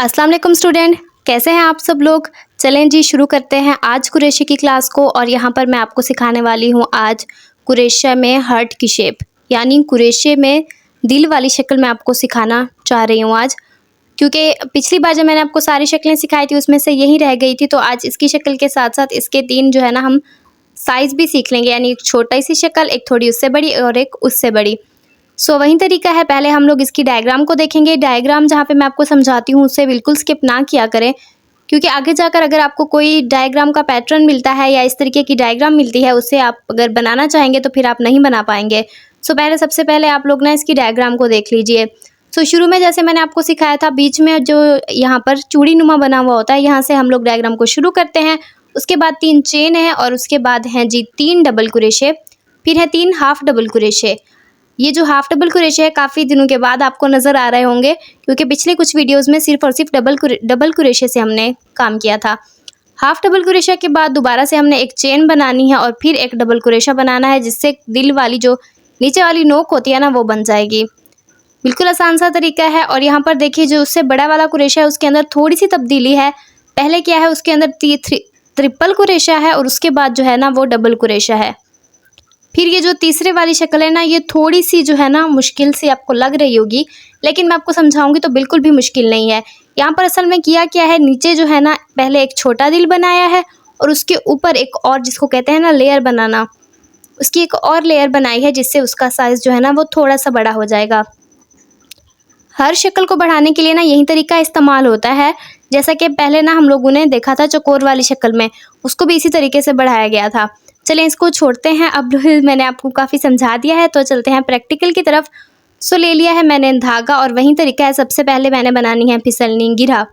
अस्सलाम वालेकुम स्टूडेंट, कैसे हैं आप सब लोग। चलें जी शुरू करते हैं आज कुरेशी की क्लास को। और यहाँ पर मैं आपको सिखाने वाली हूँ आज कुरेशा में हार्ट की शेप, यानी कुरेशे में दिल वाली शक्ल मैं आपको सिखाना चाह रही हूँ आज। क्योंकि पिछली बार जब मैंने आपको सारी शक्लें सिखाई थी उसमें से यही रह गई थी, तो आज इसकी शक्ल के साथ साथ इसके तीन जो है ना हम साइज़ भी सीख लेंगे, यानी एक छोटी सी शक्ल, एक थोड़ी उससे बड़ी और एक उससे बड़ी। वही तरीका है, पहले हम लोग इसकी डायग्राम को देखेंगे। डायग्राम जहाँ पे मैं आपको समझाती हूँ उससे बिल्कुल स्किप ना किया करें, क्योंकि आगे जाकर अगर आपको कोई डायग्राम का पैटर्न मिलता है या इस तरीके की डायग्राम मिलती है, उससे आप अगर बनाना चाहेंगे तो फिर आप नहीं बना पाएंगे। पहले सबसे पहले आप लोग ना इसकी डायग्राम को देख लीजिए। शुरू में जैसे मैंने आपको सिखाया था, बीच में जो यहाँ पर चूड़ी नुमा बना हुआ होता है, यहाँ से हम लोग डायग्राम को शुरू करते हैं। उसके बाद 3 चेन है और उसके बाद हैं जी 3 डबल कुरेशे, फिर है 3 हाफ डबल कुरेशे। ये जो हाफ डबल कुरेशे है काफ़ी दिनों के बाद आपको नज़र आ रहे होंगे, क्योंकि पिछले कुछ वीडियोस में सिर्फ और सिर्फ डबल कुरेशे से हमने काम किया था। हाफ डबल कुरेशा के बाद दोबारा से हमने एक चेन बनानी है और फिर एक डबल कुरेशा बनाना है, जिससे दिल वाली जो नीचे वाली नोक होती है ना वो बन जाएगी। बिल्कुल आसान सा तरीका है। और यहाँ पर देखिए जो उससे बड़ा वाला कुरेशा है उसके अंदर थोड़ी सी तब्दीली है। पहले क्या है, उसके अंदर ट्रिपल कुरेशा है और उसके बाद जो है ना वो डबल कुरेशा है। फिर ये जो तीसरे वाली शक्ल है ना, ये थोड़ी सी जो है ना मुश्किल सी आपको लग रही होगी, लेकिन मैं आपको समझाऊंगी तो बिल्कुल भी मुश्किल नहीं है। यहाँ पर असल में किया क्या है, नीचे जो है ना पहले एक छोटा दिल बनाया है और उसके ऊपर एक और, जिसको कहते हैं ना लेयर बनाना, उसकी एक और लेयर बनाई है, जिससे उसका साइज़ जो है ना वो थोड़ा सा बड़ा हो जाएगा। हर शक्ल को बढ़ाने के लिए ना यही तरीका इस्तेमाल होता है। जैसा कि पहले ना हम लोगों ने देखा था चौकोर वाली शक्ल में, उसको भी इसी तरीके से बढ़ाया गया था। चलें इसको छोड़ते हैं, अब मैंने आपको काफ़ी समझा दिया है, तो चलते हैं प्रैक्टिकल की तरफ। ले लिया है मैंने धागा और वही तरीका है, सबसे पहले मैंने बनानी है फिसलनी गिरा।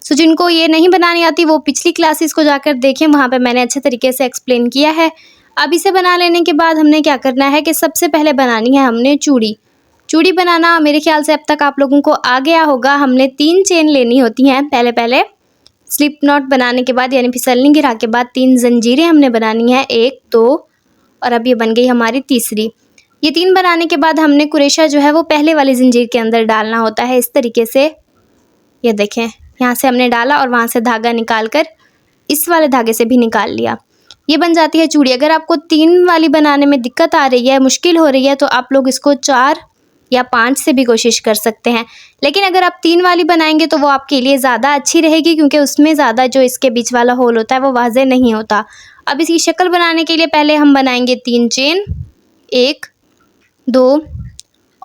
जिनको ये नहीं बनानी आती वो पिछली क्लासेस को जाकर देखें, वहाँ पे मैंने अच्छे तरीके से एक्सप्लेन किया है। अब इसे बना लेने के बाद हमने क्या करना है कि सबसे पहले बनानी है हमने चूड़ी। चूड़ी बनाना मेरे ख्याल से अब तक आप लोगों को आ गया होगा। हमने 3 चेन लेनी होती हैं पहले स्लिप नॉट बनाने के बाद, यानी फिसलनी गिरा के बाद 3 जंजीरें हमने बनानी है, 1 2 और अब ये बन गई हमारी तीसरी। ये 3 बनाने के बाद हमने कुरेशा जो है वो पहले वाली जंजीर के अंदर डालना होता है, इस तरीके से। ये देखें, यहाँ से हमने डाला और वहाँ से धागा निकाल कर इस वाले धागे से भी निकाल लिया। ये बन जाती है चूड़ी। अगर आपको 3 वाली बनाने में दिक्कत आ रही है, मुश्किल हो रही है, तो आप लोग इसको 4 या 5 से भी कोशिश कर सकते हैं। लेकिन अगर आप 3 वाली बनाएंगे तो वो आपके लिए ज़्यादा अच्छी रहेगी, क्योंकि उसमें ज़्यादा जो इसके बीच वाला होल होता है वो वाज़े नहीं होता। अब इसकी शक्ल बनाने के लिए पहले हम बनाएंगे 3 चेन, 1 2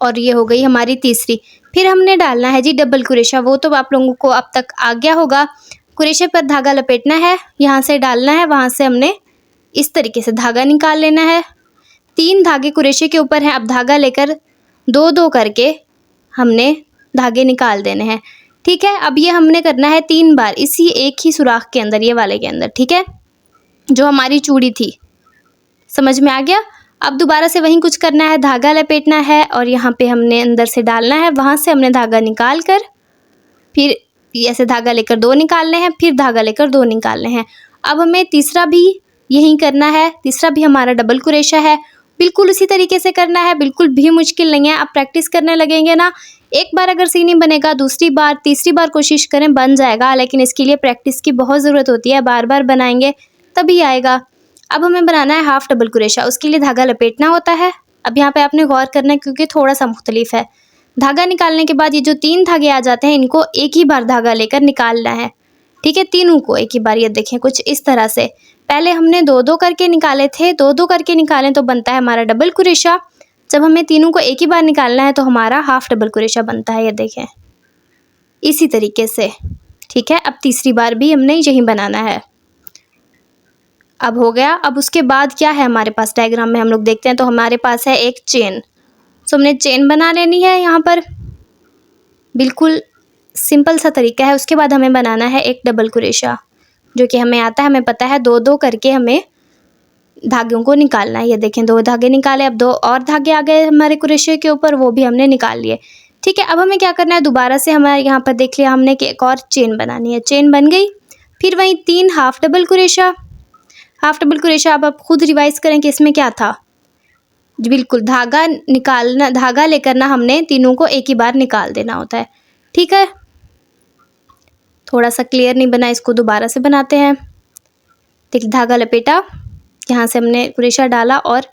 और ये हो गई हमारी तीसरी। फिर हमने डालना है जी डबल कुरेशा, वो तो आप लोगों को अब तक आ गया होगा। कुरेशे पर धागा लपेटना है, यहाँ से डालना है, वहाँ से हमने इस तरीके से धागा निकाल लेना है। 3 धागे कुरेशे के ऊपर हैं, अब धागा लेकर 2-2 करके हमने धागे निकाल देने हैं। ठीक है, अब ये हमने करना है 3 बार इसी एक ही सुराख के अंदर, ये वाले के अंदर। ठीक है, जो हमारी चूड़ी थी, समझ में आ गया। अब दोबारा से वही कुछ करना है, धागा लपेटना है और यहाँ पे हमने अंदर से डालना है, वहाँ से हमने धागा निकाल कर फिर ऐसे धागा लेकर 2 निकालने हैं, फिर धागा लेकर 2 निकालने हैं। अब हमें तीसरा भी यही करना है, तीसरा भी हमारा डबल कुरेशा है, बिल्कुल उसी तरीके से करना है, बिल्कुल भी मुश्किल नहीं है। आप प्रैक्टिस करने लगेंगे ना, एक बार अगर सी नहीं बनेगा, दूसरी बार तीसरी बार कोशिश करें, बन जाएगा। लेकिन इसके लिए प्रैक्टिस की बहुत ज़रूरत होती है, बार बार बनाएंगे तभी आएगा। अब हमें बनाना है हाफ डबल कुरेशा, उसके लिए धागा लपेटना होता है। अब यहाँ पे आपने गौर करना है, क्योंकि थोड़ा सा मुख्तलिफ है। धागा निकालने के बाद ये जो 3 धागे आ जाते हैं, इनको एक ही बार धागा लेकर निकालना है। ठीक है, तीनों को एक ही बार। ये देखें कुछ इस तरह से, पहले हमने 2-2 करके निकाले थे, 2-2 करके निकालें तो बनता है हमारा डबल कुरेशा। जब हमें तीनों को एक ही बार निकालना है तो हमारा हाफ डबल कुरेशा बनता है। ये देखें इसी तरीके से। ठीक है, अब तीसरी बार भी हमने यही बनाना है। अब हो गया। अब उसके बाद क्या है हमारे पास, डायग्राम में हम लोग देखते हैं तो हमारे पास है एक चेन। हमने चेन बना लेनी है, यहाँ पर बिल्कुल सिंपल सा तरीका है। उसके बाद हमें बनाना है एक डबल कुरेशा, जो कि हमें आता है, हमें पता है 2-2 करके हमें धागों को निकालना है। ये देखें 2 धागे निकाले, अब 2 और धागे आ गए हमारे कुरेशे के ऊपर, वो भी हमने निकाल लिए। ठीक है, अब हमें क्या करना है, दोबारा से हमारे यहाँ पर देख लिया हमने कि एक और चेन बनानी है। चेन बन गई, फिर वहीं 3 हाफ डबल कुरेशा। हाफ डबल कुरेशा अब आप खुद रिवाइज करें कि इसमें क्या था। बिल्कुल धागा निकालना, धागा लेकर ना हमने तीनों को एक ही बार निकाल देना होता है। ठीक है, थोड़ा सा क्लियर नहीं बना, इसको दोबारा से बनाते हैं। देखिए धागा लपेटा, यहाँ से हमने कुरेशा डाला और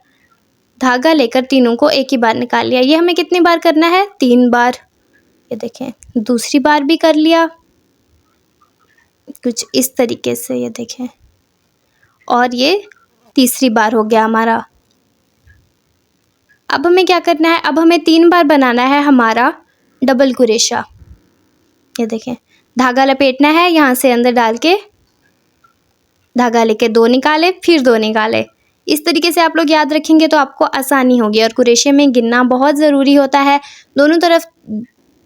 धागा लेकर तीनों को एक ही बार निकाल लिया। ये हमें कितनी बार करना है? 3 बार। ये देखें दूसरी बार भी कर लिया कुछ इस तरीके से, ये देखें, और ये तीसरी बार हो गया हमारा। अब हमें क्या करना है? अब हमें 3 बार बनाना है हमारा डबल कुरेशा। ये देखें धागा लपेटना है, यहाँ से अंदर डाल के धागा लेके 2 निकाले, फिर 2 निकाले। इस तरीके से आप लोग याद रखेंगे तो आपको आसानी होगी। और कुरेशे में गिनना बहुत ज़रूरी होता है। दोनों तरफ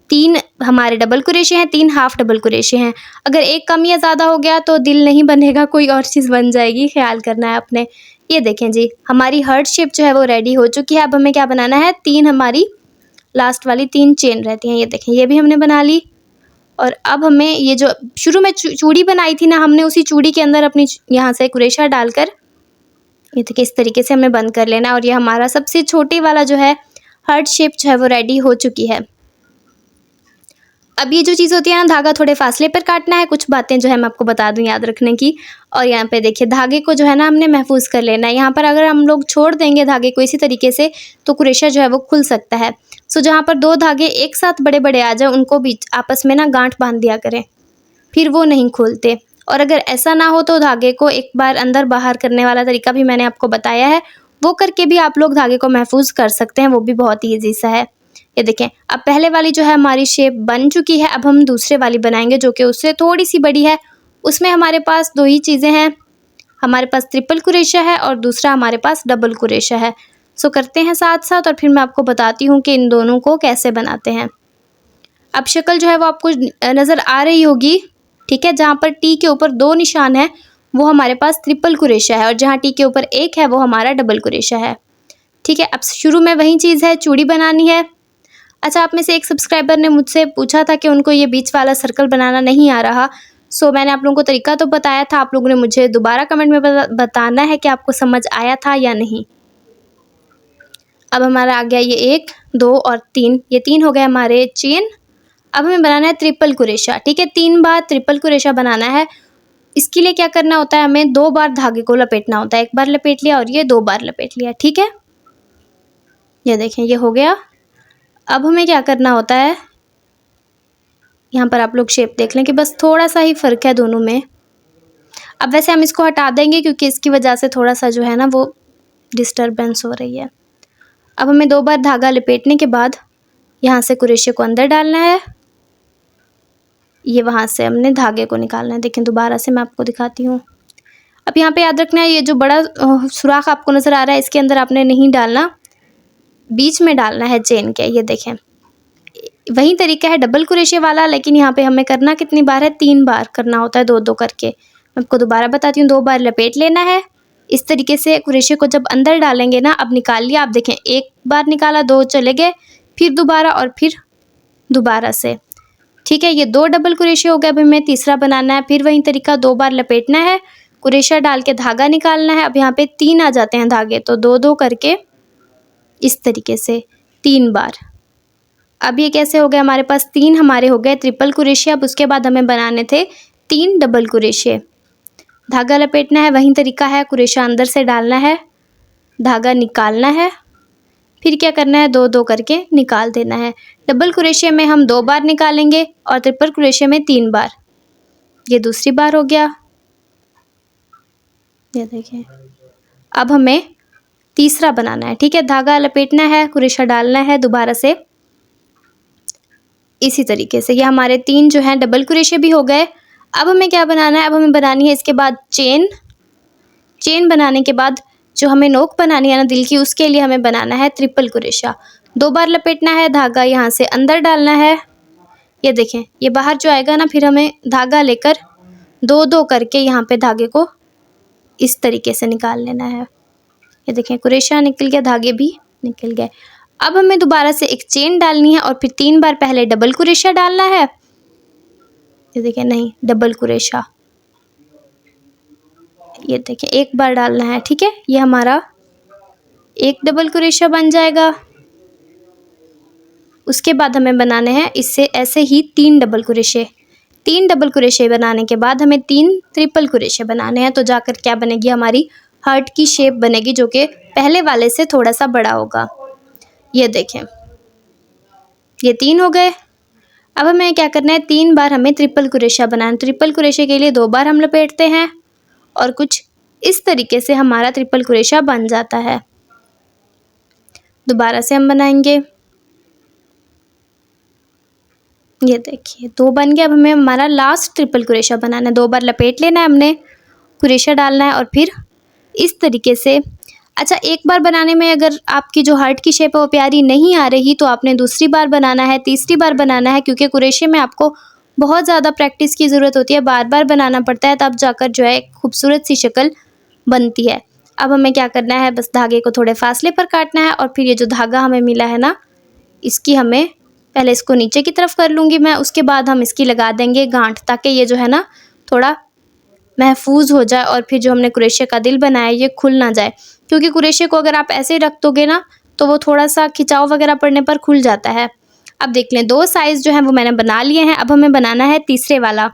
3 हमारे डबल कुरेशे हैं, 3 हाफ डबल कुरेशे हैं। अगर एक कम या ज़्यादा हो गया तो दिल नहीं बनेगा, कोई और चीज़ बन जाएगी, ख्याल करना है अपने। ये देखें जी हमारी हार्ट शेप जो है वो रेडी हो चुकी है। अब हमें क्या बनाना है? 3 हमारी लास्ट वाली 3 चेन रहती हैं। ये देखें ये भी हमने बना ली। और अब हमें ये जो शुरू में चूड़ी बनाई थी ना, हमने उसी चूड़ी के अंदर अपनी यहाँ से कुरेशा डालकर ये देखिए इस तरीके से हमें बंद कर लेना है। और ये हमारा सबसे छोटे वाला जो है हार्ट शेप जो है वो रेडी हो चुकी है। अब ये जो चीज़ होती है ना, धागा थोड़े फासले पर काटना है। कुछ बातें जो है मैं आपको बता दूं याद रखने की। और यहाँ पे देखिए धागे को जो है ना हमने महफूज कर लेना है। यहाँ पर अगर हम लोग छोड़ देंगे धागे को इसी तरीके से तो कुरेशा जो है वो खुल सकता है। सो जहाँ पर 2 धागे एक साथ बड़े बड़े आ जाए उनको बीच आपस में ना गांठ बांध दिया करें, फिर वो नहीं खोलते। और अगर ऐसा ना हो तो धागे को एक बार अंदर बाहर करने वाला तरीका भी मैंने आपको बताया है, वो करके भी आप लोग धागे को महफूज कर सकते हैं, वो भी बहुत ही ईजी सा है। ये देखें अब पहले वाली जो है हमारी शेप बन चुकी है। अब हम दूसरे वाली बनाएंगे जो कि उससे थोड़ी सी बड़ी है। उसमें हमारे पास 2 ही चीज़ें हैं, हमारे पास ट्रिपल कुरेशा है और दूसरा हमारे पास डबल कुरेशा है। सो करते हैं साथ साथ और फिर मैं आपको बताती हूँ कि इन दोनों को कैसे बनाते हैं। अब शक्ल जो है वो आपको नज़र आ रही होगी, ठीक है। जहाँ पर टी के ऊपर 2 निशान है वो हमारे पास ट्रिपल कुरेशा है और जहाँ टी के ऊपर 1 है वो हमारा डबल कुरेशा है, ठीक है। अब शुरू में वही चीज़ है, चूड़ी बनानी है। अच्छा, आप में से एक सब्सक्राइबर ने मुझसे पूछा था कि उनको ये बीच वाला सर्कल बनाना नहीं आ रहा। सो मैंने आप लोगों को तरीका तो बताया था, आप लोगों ने मुझे दोबारा कमेंट में बताना है कि आपको समझ आया था या नहीं। अब हमारा आ गया ये 1, 2 और 3, ये 3 हो गए हमारे चेन। अब हमें बनाना है ट्रिपल कुरेशा, ठीक है। 3 बार ट्रिपल कुरेशा बनाना है। इसके लिए क्या करना होता है? हमें 2 बार धागे को लपेटना होता है। 1 बार लपेट लिया और ये 2 बार लपेट लिया, ठीक है। ये देखें ये हो गया। अब हमें क्या करना होता है? यहाँ पर आप लोग शेप देख लें कि बस थोड़ा सा ही फ़र्क है दोनों में। अब वैसे हम इसको हटा देंगे क्योंकि इसकी वजह से थोड़ा सा जो है ना वो डिस्टर्बेंस हो रही है। अब हमें 2 बार धागा लपेटने के बाद यहाँ से कुरेशे को अंदर डालना है, ये वहाँ से हमने धागे को निकालना है। देखें दोबारा से मैं आपको दिखाती हूँ। अब यहाँ पे याद रखना है ये जो बड़ा सुराख आपको नज़र आ रहा है इसके अंदर आपने नहीं डालना, बीच में डालना है चेन के। ये देखें वही तरीका है डबल कुरेशे वाला, लेकिन यहाँ पे हमें करना कितनी बार है? 3 बार करना होता है, 2-2 करके। मैं आपको दोबारा बताती हूँ। 2 बार लपेट लेना है इस तरीके से। कुरेशे को जब अंदर डालेंगे ना, अब निकाल लिया, आप देखें 1 बार निकाला, 2 चले गए, फिर दोबारा और फिर दोबारा से, ठीक है। ये 2 डबल कुरेशे हो गए। अब हमें तीसरा बनाना है, फिर वही तरीका, 2 बार लपेटना है, कुरेशा डाल के धागा निकालना है। अब यहाँ पे 3 आ जाते हैं धागे, तो 2-2 करके इस तरीके से 3 बार। अब ये कैसे हो गए? हमारे पास 3 हमारे हो गए ट्रिपल कुरेशे। अब उसके बाद हमें बनाने थे 3 डबल कुरेशे। धागा लपेटना है, वही तरीका है, कुरेशा अंदर से डालना है, धागा निकालना है, फिर क्या करना है? 2-2 करके निकाल देना है। डबल कुरेशे में हम 2 बार निकालेंगे और ट्रिपल कुरेशे में 3 बार। ये दूसरी बार हो गया। ये देखिए अब हमें तीसरा बनाना है, ठीक है। धागा लपेटना है, कुरेशा डालना है दोबारा से इसी तरीके से। ये हमारे 3 जो हैं डबल कुरेशे भी हो गए। अब हमें क्या बनाना है? अब हमें बनानी है इसके बाद चेन। चेन बनाने के बाद जो हमें नोक बनानी है ना दिल की, उसके लिए हमें बनाना है ट्रिपल कुरेशा। 2 बार लपेटना है, धागा यहाँ से अंदर डालना है। ये देखें ये बाहर जो आएगा ना, फिर हमें धागा लेकर 2-2 करके यहाँ पे धागे को इस तरीके से निकाल लेना है। ये देखें कुरेशा निकल गया, धागे भी निकल गए। अब हमें दोबारा से एक चेन डालनी है और फिर 3 बार पहले डबल कुरेशा डालना है। ये देखें नहीं, डबल कुरेशा, ये देखें 1 बार डालना है, ठीक है। ये हमारा 1 डबल कुरेशा बन जाएगा। उसके बाद हमें बनाने हैं इससे ऐसे ही 3 डबल कुरेशे। 3 डबल क्रोशे बनाने के बाद हमें 3 ट्रिपल क्रोशे बनाने हैं, तो जाकर क्या बनेगी, हमारी हार्ट की शेप बनेगी, जो कि पहले वाले से थोड़ा सा बड़ा होगा। ये देखें, ये 3 हो गए। अब हमें क्या करना है, 3 बार हमें ट्रिपल क्रोशा बनाना है। ट्रिपल क्रोशे के लिए 2 बार हम लपेटते हैं और कुछ इस तरीके से हमारा ट्रिपल क्रोशा बन जाता है। दोबारा से हम बनाएंगे, ये देखिए 2 बन गया। अब हमें हमारा लास्ट ट्रिपल क्रोशा बनाना है। 2 बार लपेट लेना है हमने, क्रोशा डालना है और फिर इस तरीके से। अच्छा, एक बार बनाने में अगर आपकी जो हार्ट की शेप है वो प्यारी नहीं आ रही तो आपने दूसरी बार बनाना है, तीसरी बार बनाना है, क्योंकि क्रोशे में आपको बहुत ज़्यादा प्रैक्टिस की ज़रूरत होती है, बार बार बनाना पड़ता है, तब जाकर जो है खूबसूरत सी शक्ल बनती है। अब हमें क्या करना है, बस धागे को थोड़े फासले पर काटना है और फिर ये जो धागा हमें मिला है ना, इसकी हमें पहले इसको नीचे की तरफ कर लूँगी मैं, उसके बाद हम इसकी लगा देंगे गांठ, ताकि ये जो है ना थोड़ा महफूज हो जाए और फिर जो हमने क्रोशे का दिल बनाया ये खुल ना जाए, क्योंकि क्रोशे को अगर आप ऐसे रख दोगे ना तो वो थोड़ा सा खिंचाव वगैरह पड़ने पर खुल जाता है। अब देख लें, 2 साइज़ जो है वो मैंने बना लिए हैं। अब हमें बनाना है तीसरे वाला।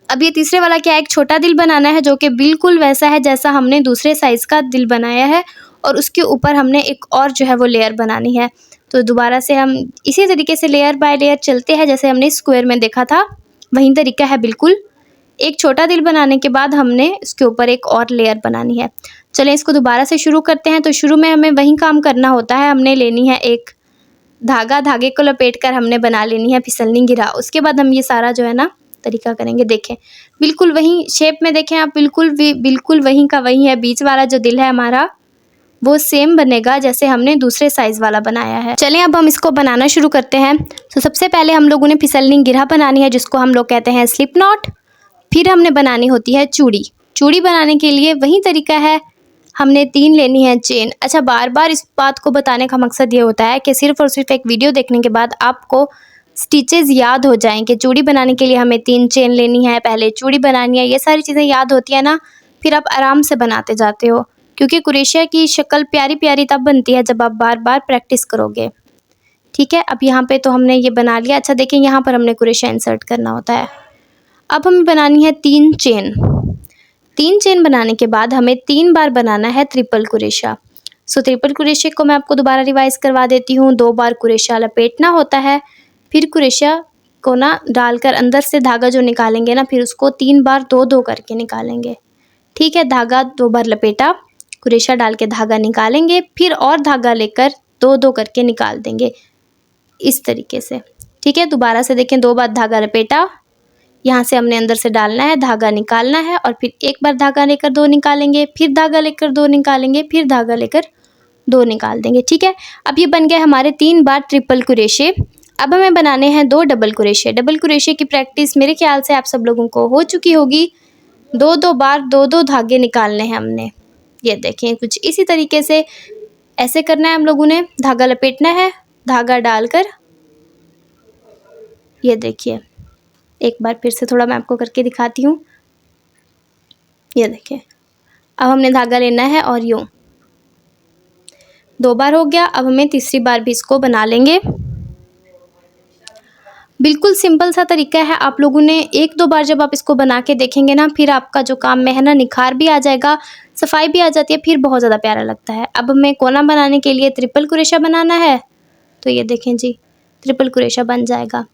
अब ये तीसरे वाला क्या है, एक छोटा दिल बनाना है जो कि बिल्कुल वैसा है जैसा हमने दूसरे साइज़ का दिल बनाया है, और उसके ऊपर हमने एक और जो है वो लेयर बनानी है। तो दोबारा से हम इसी तरीके से लेयर बाय लेयर चलते हैं, जैसे हमने स्क्वायर में देखा था वही तरीका है बिल्कुल। एक छोटा दिल बनाने के बाद हमने इसके ऊपर एक और लेयर बनानी है। चलें इसको दोबारा से शुरू करते हैं। तो शुरू में हमें वही काम करना होता है, हमने लेनी है एक धागा, धागे को लपेटकर हमने बना लेनी है फिसलनी गिरा। उसके बाद हम ये सारा जो है ना तरीका करेंगे। देखें, बिल्कुल वही शेप में देखें आप, बिल्कुल वही का वही है। बीच वाला जो दिल है हमारा वो सेम बनेगा जैसे हमने दूसरे साइज़ वाला बनाया है। चलें अब हम इसको बनाना शुरू करते हैं। तो सबसे पहले हम लोगों ने फिसलनी गिरा बनानी है, जिसको हम लोग कहते हैं स्लिप नॉट। फिर हमने बनानी होती है चूड़ी। चूड़ी बनाने के लिए वही तरीका है, हमने 3 लेनी है चेन। अच्छा, बार बार इस बात को बताने का मकसद ये होता है कि सिर्फ़ और सिर्फ एक वीडियो देखने के बाद आपको स्टिचेस याद हो जाएं कि चूड़ी बनाने के लिए हमें 3 चेन लेनी है, पहले चूड़ी बनानी है, ये सारी चीज़ें याद होती है ना, फिर आप आराम से बनाते जाते हो, क्योंकि क्रोशिया की शक्ल प्यारी प्यारी तब बनती है जब आप बार बार प्रैक्टिस करोगे। ठीक है, अब यहाँ पे तो हमने ये बना लिया। अच्छा देखिए, यहाँ पर हमने क्रोशिया इंसर्ट करना होता है। अब हमें बनानी है 3 चेन। 3 चेन बनाने के बाद हमें 3 बार बनाना है ट्रिपल क्रोशिया। सो ट्रिपल क्रोशिया को मैं आपको दोबारा रिवाइज करवा देती हूँ। 2 बार क्रोशिया लपेटना होता है, फिर क्रोशिया को ना डालकर अंदर से धागा जो निकालेंगे ना, फिर उसको 3 बार 2-2 करके निकालेंगे। ठीक है, धागा 2 बार लपेटा, क्रोशिया डाल के धागा निकालेंगे, फिर और धागा लेकर 2-2 करके निकाल देंगे इस तरीके से। ठीक है, दोबारा से देखें, 2 बार धागा लपेटा, यहाँ से हमने अंदर से डालना है, धागा निकालना है, और फिर एक बार धागा लेकर 2 निकालेंगे, फिर धागा लेकर 2 निकालेंगे, फिर धागा लेकर 2 निकाल देंगे। ठीक है, अब ये बन गए हमारे 3 बार ट्रिपल क्रोशे। अब हमें बनाने हैं 2 डबल क्रोशे। डबल क्रोशे की प्रैक्टिस मेरे ख्याल से आप सब लोगों को हो चुकी होगी। 2-2 बार 2-2 धागे निकालने हैं हमने। ये देखें, कुछ इसी तरीके से ऐसे करना है हम लोगों ने। धागा लपेटना है, धागा डालकर, ये देखिए, एक बार फिर से थोड़ा मैं आपको करके दिखाती हूँ। ये देखिए, अब हमने धागा लेना है और यूँ 2 बार हो गया। अब हमें तीसरी बार भी इसको बना लेंगे। बिल्कुल सिंपल सा तरीका है। आप लोगों ने 1-2 बार जब आप इसको बना के देखेंगे ना, फिर आपका जो काम में है ना निखार भी आ जाएगा, सफाई भी आ जाती है, फिर बहुत ज़्यादा प्यारा लगता है। अब हमें कोना बनाने के लिए ट्रिपल क्रोशा बनाना है, तो ये देखें जी, ट्रिपल क्रोशा बन जाएगा।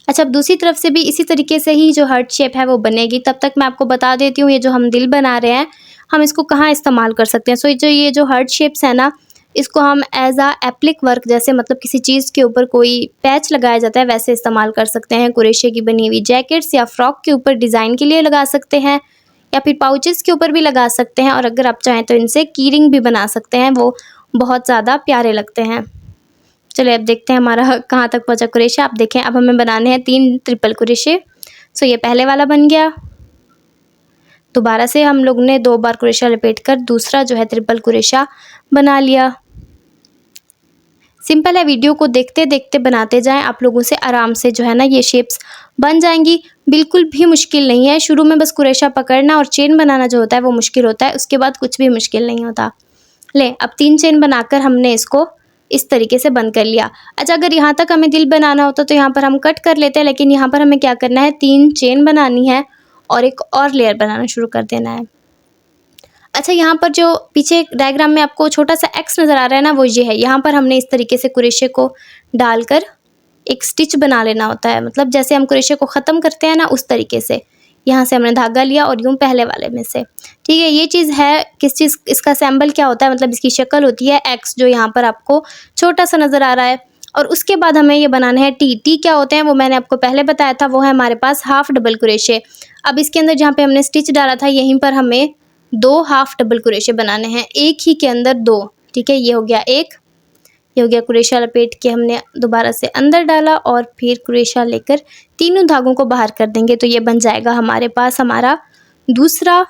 अच्छा, अब दूसरी तरफ से भी इसी तरीके से ही जो हार्ट शेप है वो बनेगी। तब तक मैं आपको बता देती हूँ, ये जो हम दिल बना रहे हैं हम इसको कहाँ इस्तेमाल कर सकते हैं। सो ये जो हार्ट शेप्स है ना, इसको हम एज आ एप्लिक वर्क, जैसे मतलब किसी चीज़ के ऊपर कोई पैच लगाया जाता है वैसे इस्तेमाल कर सकते हैं। क्रोशे की बनी हुई जैकेट्स या फ्रॉक के ऊपर डिज़ाइन के लिए लगा सकते हैं, या फिर पाउचेस के ऊपर भी लगा सकते हैं, और अगर आप चाहें तो इनसे की रिंग भी बना सकते हैं, वो बहुत ज़्यादा प्यारे लगते हैं। चलिए अब देखते हैं हमारा कहाँ तक पहुँचा क्रोशा। आप देखें, अब हमें बनाने हैं 3 ट्रिपल क्रोशे। सो ये पहले वाला बन गया। दोबारा से हम लोग ने 2 बार क्रोशा लपेटकर दूसरा जो है ट्रिपल क्रोशा बना लिया। सिंपल है, वीडियो को देखते देखते बनाते जाएं, आप लोगों से आराम से जो है ना ये शेप्स बन जाएंगी। बिल्कुल भी मुश्किल नहीं है। शुरू में बस क्रोशा पकड़ना और चेन बनाना जो होता है वो मुश्किल होता है, उसके बाद कुछ भी मुश्किल नहीं होता। ले, अब 3 चेन बनाकर हमने इसको इस तरीके से बंद कर लिया। अच्छा, अगर यहाँ तक हमें दिल बनाना होता तो यहाँ पर हम कट कर लेते हैं, लेकिन यहाँ पर हमें क्या करना है, 3 चेन बनानी है और एक और लेयर बनाना शुरू कर देना है। अच्छा, यहाँ पर जो पीछे डायग्राम में आपको छोटा सा एक्स नज़र आ रहा है ना, वो ये है। यहाँ पर हमने इस तरीके से क्रोशे को डालकर एक स्टिच बना लेना होता है, मतलब जैसे हम क्रोशे को ख़त्म करते हैं ना, उस तरीके से। यहाँ से हमने धागा लिया और यूँ पहले वाले में से, ठीक है। ये चीज़ है किस चीज़, इसका सिंबल क्या होता है, मतलब इसकी शक्ल होती है एक्स, जो यहाँ पर आपको छोटा सा नज़र आ रहा है। और उसके बाद हमें ये बनाना है टी। टी क्या होते हैं वो मैंने आपको पहले बताया था, वो है हमारे पास हाफ डबल क्रोशे। अब इसके अंदर जहाँ पे हमने स्टिच डाला था, यहीं पर हमें 2 हाफ डबल क्रोशे बनाने हैं, एक ही के अंदर 2, ठीक है। ये हो गया एक, ये हो गया क्रोशा लपेट के हमने दोबारा से अंदर डाला और फिर क्रोशा लेकर तीनों धागों को बाहर कर देंगे, तो ये बन जाएगा हमारे पास हमारा दूसरा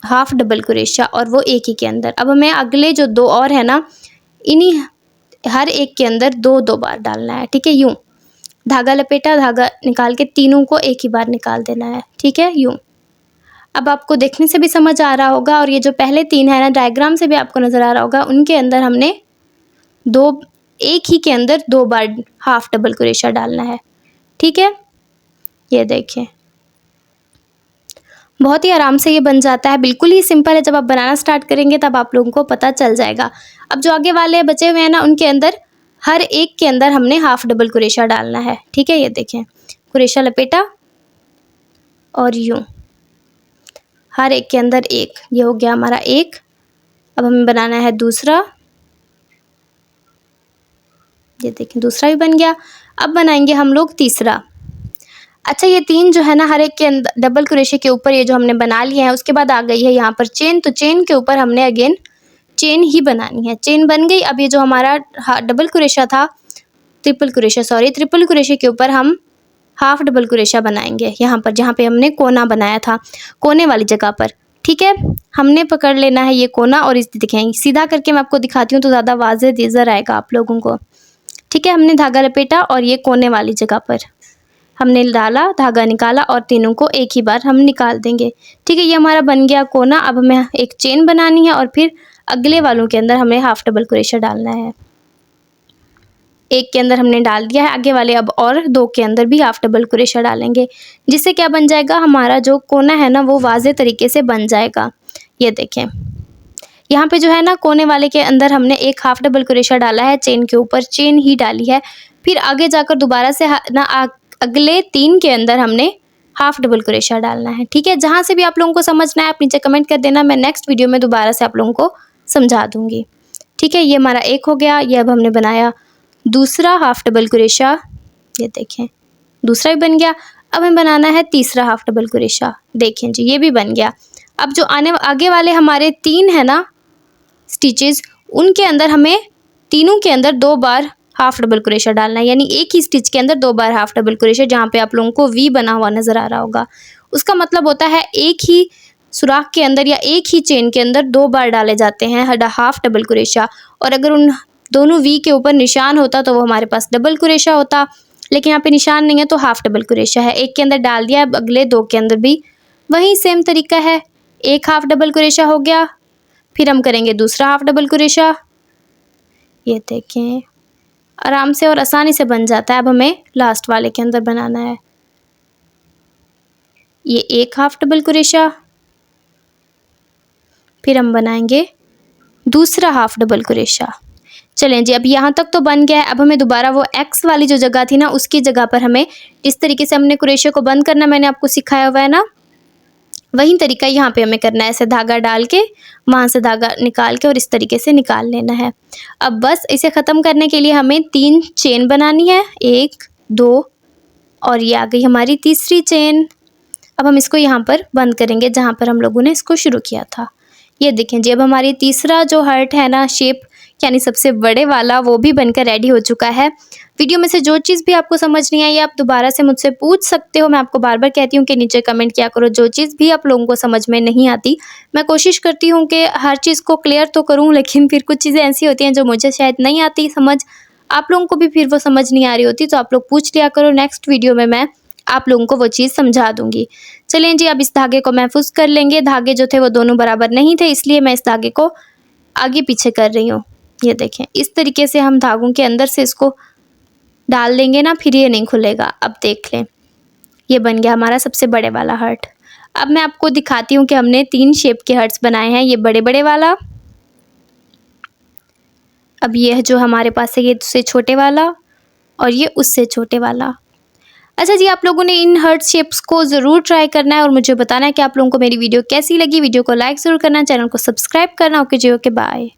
हाफ डबल क्रोशा, और वो एक ही के अंदर। अब हमें अगले जो 2 और है ना, इन्हीं हर एक के अंदर 2-2 बार डालना है, ठीक है। यूँ धागा लपेटा, धागा निकाल के तीनों को एक ही बार निकाल देना है, ठीक है, यूँ। अब आपको देखने से भी समझ आ रहा होगा, और ये जो पहले 3 है ना, डायग्राम से भी आपको नज़र आ रहा होगा, उनके अंदर हमने एक ही के अंदर 2 बार हाफ डबल क्रोशा डालना है, ठीक है। ये देखिए, बहुत ही आराम से ये बन जाता है, बिल्कुल ही सिंपल है। जब आप बनाना स्टार्ट करेंगे तब आप लोगों को पता चल जाएगा। अब जो आगे वाले बचे हुए हैं ना, उनके अंदर हर एक के अंदर हमने हाफ डबल क्रोशा डालना है, ठीक है। ये देखें, क्रोशा लपेटा और यूँ हर एक के अंदर एक, ये हो गया हमारा एक। अब हमें बनाना है दूसरा, ये देखें दूसरा भी बन गया। अब बनाएंगे हम लोग तीसरा। अच्छा, ये 3 जो है ना, हर एक के अंदर डबल क्रोशे के ऊपर ये जो हमने बना लिया है, उसके बाद आ गई है यहाँ पर चेन, तो चेन के ऊपर हमने अगेन चेन ही बनानी है। चेन बन गई। अब ये जो हमारा डबल क्रोशा था, ट्रिपल क्रोशे के ऊपर हम हाफ डबल क्रोशा बनाएंगे, यहाँ पर जहाँ पे हमने कोना बनाया था, कोने वाली जगह पर, ठीक है। हमने पकड़ लेना है ये कोना, और इस दिखाएंगे सीधा करके मैं आपको दिखाती हूँ तो ज़्यादा वाज़ेह नज़र आएगा आप लोगों को, ठीक है। हमने धागा लपेटा और ये कोने वाली जगह पर हमने डाला, धागा निकाला और तीनों को एक ही बार हम निकाल देंगे, ठीक है। ये हमारा बन गया कोना। अब हमें एक चेन बनानी है और फिर अगले वालों के अंदर हमें हाफ डबल क्रोशा डालना है। एक के अंदर हमने डाल दिया है, आगे वाले अब और 2 के अंदर भी हाफ डबल क्रोशा डालेंगे, जिससे क्या बन जाएगा, हमारा जो कोना है ना, वो वाज़ेह तरीके से बन जाएगा। ये देखें, यहाँ पे जो है ना, कोने वाले के अंदर हमने एक हाफ डबल क्रोशा डाला है, चेन के ऊपर चेन ही डाली है। फिर आगे जाकर दोबारा से ना अगले 3 के अंदर हमने हाफ डबल क्रोशा डालना है, ठीक है। जहाँ से भी आप लोगों को समझना है आप नीचे कमेंट कर देना, मैं नेक्स्ट वीडियो में दोबारा से आप लोगों को समझा दूँगी, ठीक है। ये हमारा एक हो गया। ये अब हमने बनाया दूसरा हाफ डबल क्रोशा, ये देखें दूसरा भी बन गया। अब हमें बनाना है तीसरा हाफ डबल क्रोशा, देखें जी ये भी बन गया। अब जो आगे वाले हमारे 3 है ना स्टिचेस, उनके अंदर हमें तीनों के अंदर 2 बार हाफ डबल क्रोशा डालना है, यानी एक ही स्टिच के अंदर 2 बार हाफ डबल क्रोशा। जहाँ पे आप लोगों को वी बना हुआ नज़र आ रहा होगा, उसका मतलब होता है एक ही सुराख के अंदर या एक ही चेन के अंदर 2 बार डाले जाते हैं हाफ डबल क्रोशा। और अगर उन दोनों वी के ऊपर निशान होता तो वो हमारे पास डबल क्रोशा होता, लेकिन यहाँ पे निशान नहीं है तो हाफ डबल क्रोशा है। एक के अंदर डाल दिया, अगले 2 के अंदर भी वही सेम तरीका है, एक हाफ डबल क्रोशा हो गया। फिर हम करेंगे दूसरा हाफ डबल क्रोशा, ये देखें आराम से और आसानी से बन जाता है। अब हमें लास्ट वाले के अंदर बनाना है, ये एक हाफ डबल क्रोशा, फिर हम बनाएंगे दूसरा हाफ डबल क्रोशा। चलें जी, अब यहाँ तक तो बन गया है। अब हमें दोबारा वो एक्स वाली जो जगह थी ना, उसकी जगह पर हमें इस तरीके से हमने क्रोशे को बंद करना, मैंने आपको सिखाया हुआ है ना, वही तरीका यहाँ पे हमें करना है। ऐसे धागा डाल के वहाँ से धागा निकाल के और इस तरीके से निकाल लेना है। अब बस इसे ख़त्म करने के लिए हमें 3 चेन बनानी है, 1 2 और ये आ गई हमारी तीसरी चेन। अब हम इसको यहाँ पर बंद करेंगे जहाँ पर हम लोगों ने इसको शुरू किया था। ये देखें जी, अब हमारी तीसरा जो हर्ट है ना शेप, यानी सबसे बड़े वाला, वो भी बनकर रेडी हो चुका है। वीडियो में से जो चीज़ भी आपको समझ नहीं आई आप दोबारा से मुझसे पूछ सकते हो। मैं आपको बार बार कहती हूँ कि नीचे कमेंट किया करो, जो चीज़ भी आप लोगों को समझ में नहीं आती। मैं कोशिश करती हूँ कि हर चीज़ को क्लियर तो करूँ, लेकिन फिर कुछ चीज़ें ऐसी होती हैं जो मुझे शायद नहीं आती समझ, आप लोगों को भी फिर वो समझ नहीं आ रही होती, तो आप लोग पूछ लिया करो। नेक्स्ट वीडियो में मैं आप लोगों को वो चीज़ समझा दूँगी। चलें जी, अब इस धागे को महफूज कर लेंगे। धागे जो थे वो दोनों बराबर नहीं थे, इसलिए मैं इस धागे को आगे पीछे कर रही हूँ। ये देखें, इस तरीके से हम धागों के अंदर से इसको डाल देंगे ना, फिर ये नहीं खुलेगा। अब देख लें, ये बन गया हमारा सबसे बड़े वाला हार्ट। अब मैं आपको दिखाती हूँ कि हमने 3 शेप के हार्ट्स बनाए हैं। ये बड़े बड़े वाला, अब ये है जो हमारे पास है, ये उससे छोटे वाला, और ये उससे छोटे वाला। अच्छा जी, आप लोगों ने इन हार्ट शेप्स को ज़रूर ट्राई करना है और मुझे बताना है कि आप लोगों को मेरी वीडियो कैसी लगी। वीडियो को लाइक ज़रूर करना, चैनल को सब्सक्राइब करना। ओके जी, ओके, बाय।